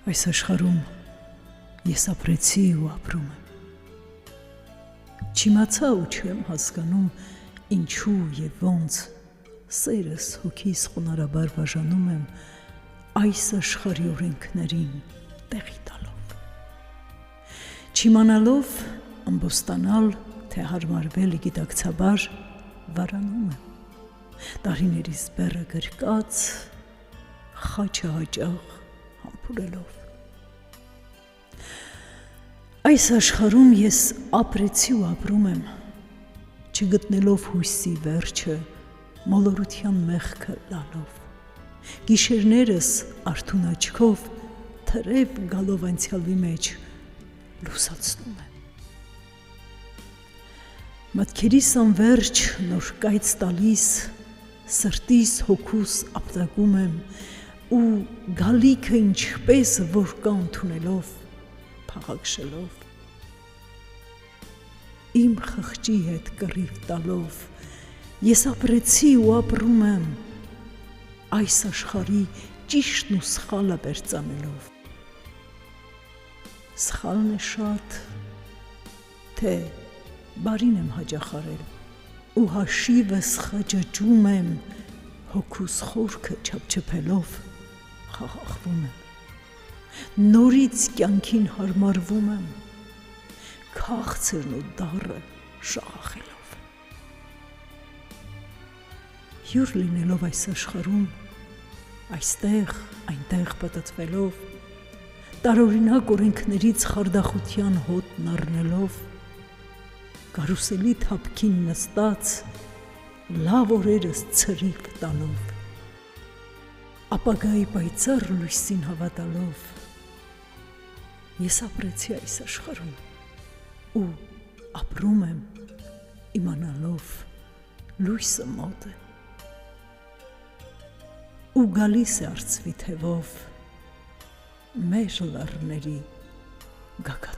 Այս աշխարհում ես ապրեցի ու ապրում եմ։ Չիմացա ու չեմ հասկանում ինչու եւ ոնց սերս հոգիս խոնարհաբար բաժանում եմ այս աշխարհի օրենքներին տեղի տալով։ Չիմանալով ամբոստանալ, թե հարմարվել գիտակցաբար վարանում եմ, տարիներիս բեռը գրկած, խաչը հաճախ համբուրելով։ Այս աշխարհում ես ապրեցի ու ապրում եմ, չգտնելով հույսի վերջը, մոլորության մեղքը լալով, գիշերներս արթուն աչքով թրև գալով անցյալի մեջ լուսացնում եմ։ Մտքերիս անվերջ նոր կայծ տալիս, սրտիս հոգուս ապտակում եմ ու գալիքը ինչպես որ կա ընդունելով, փաղաքշելով, իմ խղճի հետ կռիվ տալով, ես ապրեցի ու ապրում եմ, այս աշխարհի ճիշտն ու սխալը բերծանելով։ Սխալն է շատ, թե բարին եմ հաճախարել ու հաշիվս խճճում եմ, հոգուս խորքը չափչփելով խաղաղվում եմ, նորից կյանքին հարմարվում եմ, քաղցրն ու դառը շաղախելով։ Հյուր լինելով այս աշխարհում, այստեղ, այնտեղ պտտվելով, տարօրինակ օրենքներից խարդախության հոտն առնելով, կարուսելի թափքին նստած, լավ օրերս ցրիվ տալով, ապագայի պայծառ լույսին հավատալով, ես ապրեցի այս աշխարհում ու ապրում եմ իմանալով լույսը մոտ է ու գալիս է արծվի թևով մեր լեռների գագաթը։